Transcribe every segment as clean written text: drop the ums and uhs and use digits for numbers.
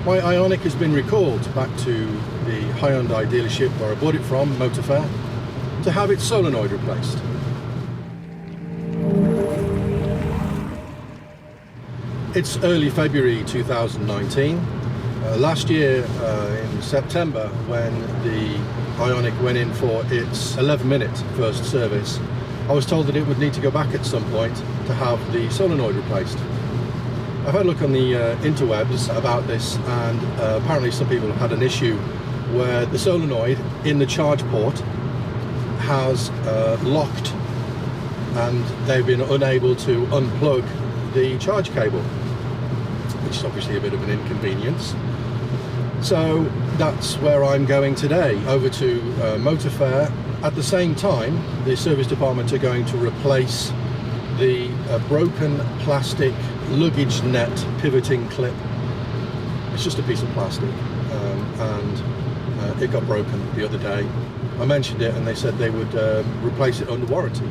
My Ioniq has been recalled back to the Hyundai dealership where I bought it from, Motor Fair, to have its solenoid replaced. It's early February 2019. Last year in September, when the Ioniq went in for its 11-minute first service, I was told that it would need to go back at some point to have the solenoid replaced. I've had a look on the interwebs about this, and apparently some people have had an issue where the solenoid in the charge port has locked and they've been unable to unplug the charge cable, which is obviously a bit of an inconvenience. So that's where I'm going today, over to Motor Fair. At the same time, the service department are going to replace the broken plastic luggage net pivoting clip. It's just a piece of plastic, and it got broken the other day. I mentioned it and they said they would replace it under warranty.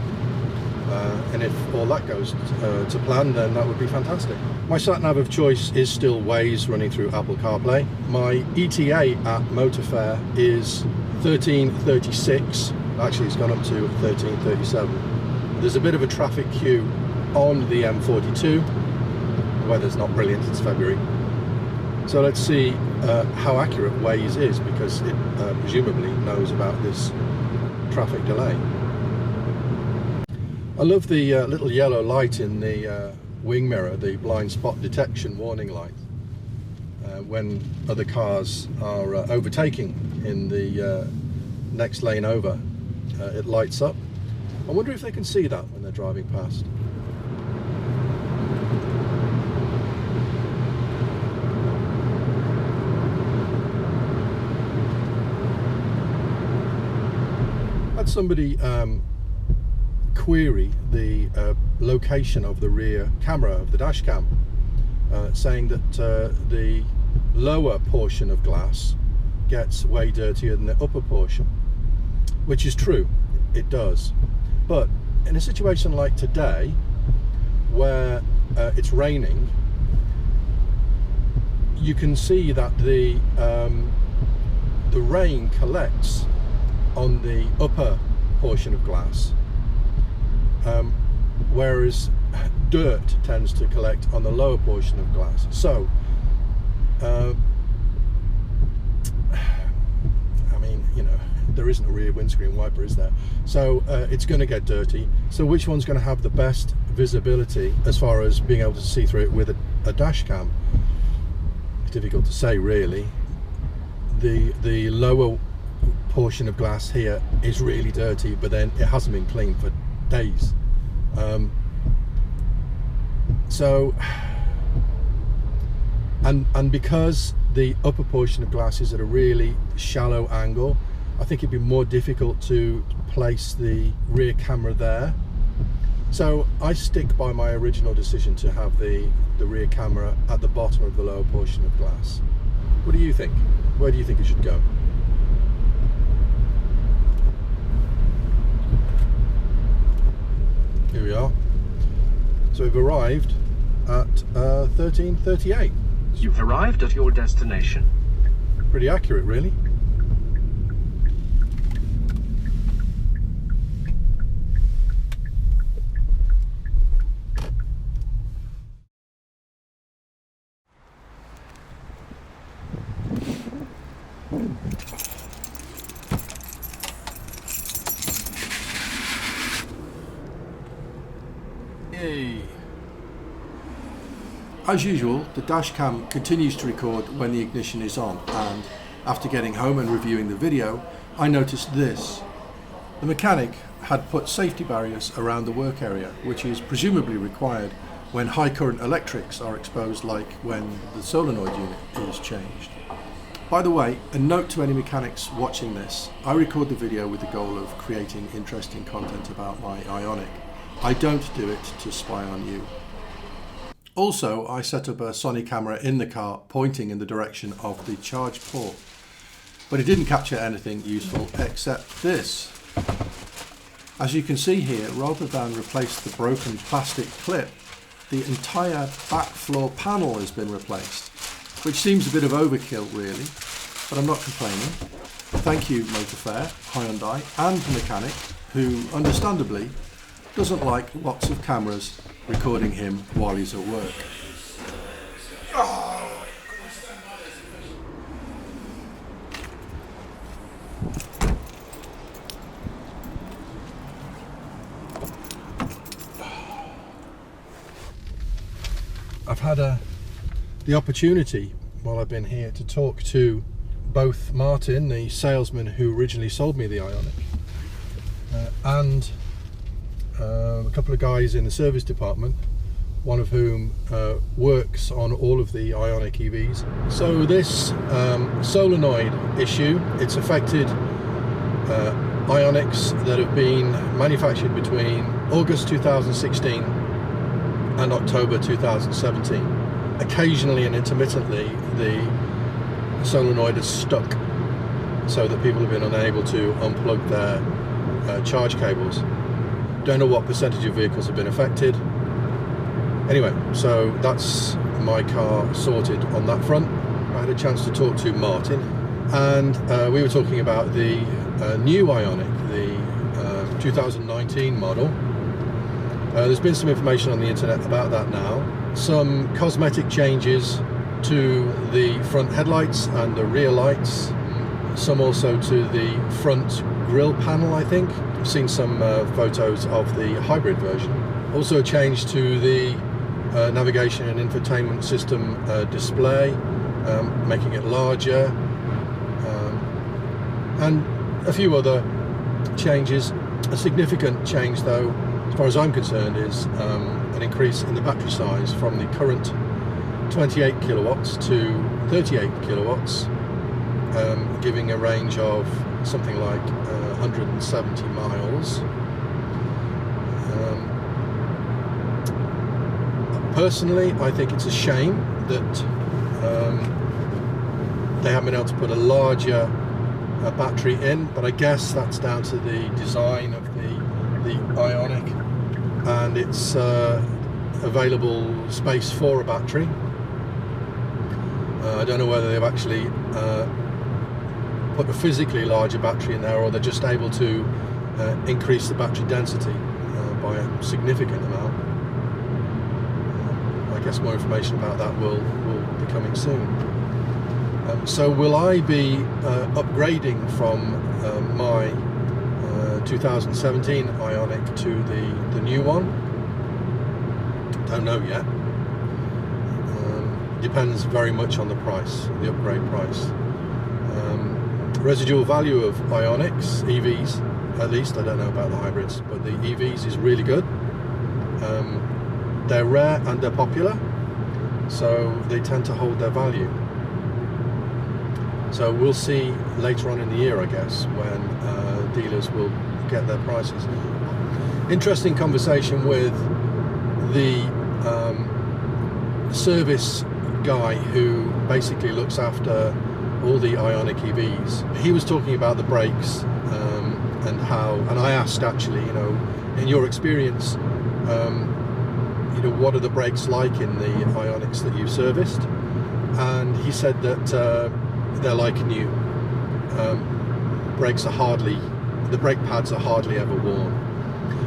And if all that goes to plan, then that would be fantastic. My sat-nav of choice is still Waze, running through Apple CarPlay. My ETA at Motor Fair is 13:36. Actually, it's gone up to 13:37. There's a bit of a traffic queue on the M42. The weather's not brilliant, it's February. So let's see how accurate Waze is, because it presumably knows about this traffic delay. I love the little yellow light in the wing mirror, the blind spot detection warning light. When other cars are overtaking in the next lane over, it lights up. I wonder if they can see that when they're driving past. Had somebody query the location of the rear camera of the dash cam, saying that the lower portion of glass gets way dirtier than the upper portion, which is true, it does. But in a situation like today, where it's raining, you can see that the rain collects on the upper portion of glass, whereas dirt tends to collect on the lower portion of glass. So I mean, you know, there isn't a rear windscreen wiper, is there? So it's going to get dirty. So which one's going to have the best visibility as far as being able to see through it with a dash cam? It's difficult to say, really. The lower portion of glass here is really dirty, but then it hasn't been cleaned for days. And because the upper portion of glass is at a really shallow angle, I think it'd be more difficult to place the rear camera there. So I stick by my original decision to have the rear camera at the bottom of the lower portion of glass. What do you think? Where do you think it should go? Here we are. So we've arrived at 13:38. You've arrived at your destination. Pretty accurate, really. Yay. As usual, the dash cam continues to record when the ignition is on, and after getting home and reviewing the video, I noticed this. The mechanic had put safety barriers around the work area, which is presumably required when high current electrics are exposed, like when the solenoid unit is changed. By the way, a note to any mechanics watching this: I record the video with the goal of creating interesting content about my Ioniq. I don't do it to spy on you. Also, I set up a Sony camera in the car pointing in the direction of the charge port, but it didn't capture anything useful except this. As you can see here, rather than replace the broken plastic clip, the entire back floor panel has been replaced. which seems a bit of overkill really, but I'm not complaining. Thank you Motor Fair, Hyundai and the mechanic, who understandably doesn't like lots of cameras recording him while he's at work. I've had the opportunity while I've been here to talk to both Martin, the salesman who originally sold me the Ioniq, and a couple of guys in the service department, one of whom works on all of the Ioniq EVs. So this solenoid issue, it's affected Ioniqs that have been manufactured between August 2016 and October 2017. Occasionally and intermittently the solenoid is stuck, so that people have been unable to unplug their charge cables. Don't know what percentage of vehicles have been affected. Anyway, so that's my car sorted on that front. I had a chance to talk to Martin, and we were talking about the new Ioniq, the 2019 model. There's been some information on the internet about that now. Some cosmetic changes to the front headlights and the rear lights. Some also to the front grille panel, I think. I've seen some photos of the hybrid version. Also a change to the navigation and infotainment system display, making it larger. And a few other changes. A significant change though, as far as I'm concerned, is an increase in the battery size from the current 28 kilowatts to 38 kilowatts, giving a range of something like 170 miles. Personally, I think it's a shame that they haven't been able to put a larger battery in, but I guess that's down to the design of the Ioniq and its available space for a battery. I don't know whether they've actually put a physically larger battery in there, or they're just able to increase the battery density by a significant amount. I guess more information about that will be coming soon. So will I be upgrading from my 2017 Ioniq to the new one? Don't know yet. Depends very much on the price, the upgrade price. Residual value of Ioniqs, EVs, at least, I don't know about the hybrids, but the EVs is really good. They're rare and they're popular, so they tend to hold their value. So we'll see later on in the year, I guess, when dealers will get their prices. Interesting conversation with the service guy who basically looks after all the Ioniq EVs. He was talking about the brakes and how, and I asked actually, you know, in your experience, you know, what are the brakes like in the Ioniqs that you've serviced? And he said that they're like new. Brakes are hardly, the brake pads are hardly ever worn,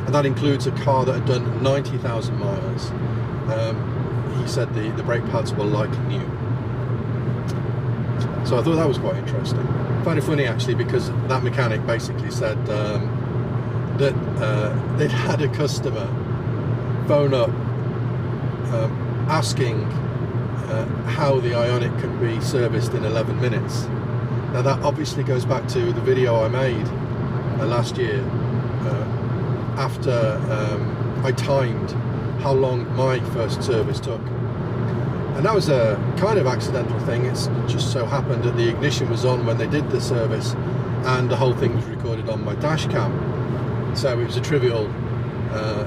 and that includes a car that had done 90,000 miles. He said the brake pads were like new. So I thought that was quite interesting. I find it funny actually, because that mechanic basically said that they'd had a customer phone up asking how the Ioniq can be serviced in 11 minutes. Now that obviously goes back to the video I made last year after I timed how long my first service took. And that was a kind of accidental thing. It's just so happened that the ignition was on when they did the service, and the whole thing was recorded on my dash cam. So it was a trivial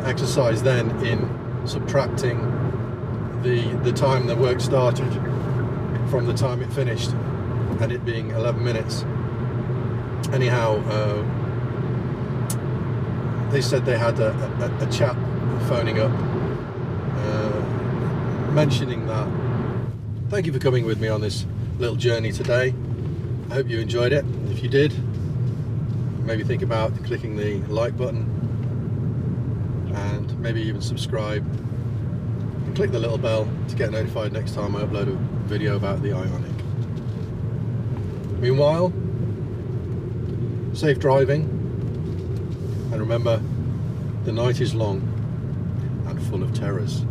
exercise then in subtracting the time the work started from the time it finished, and it being 11 minutes. Anyhow, they said they had a chap phoning up mentioning that thank you for coming with me on this little journey today. I hope you enjoyed it. If you did, maybe think about clicking the like button and maybe even subscribe and click the little bell to get notified next time I upload a video about the Ioniq. Meanwhile, safe driving, and remember, the night is long and full of terrors.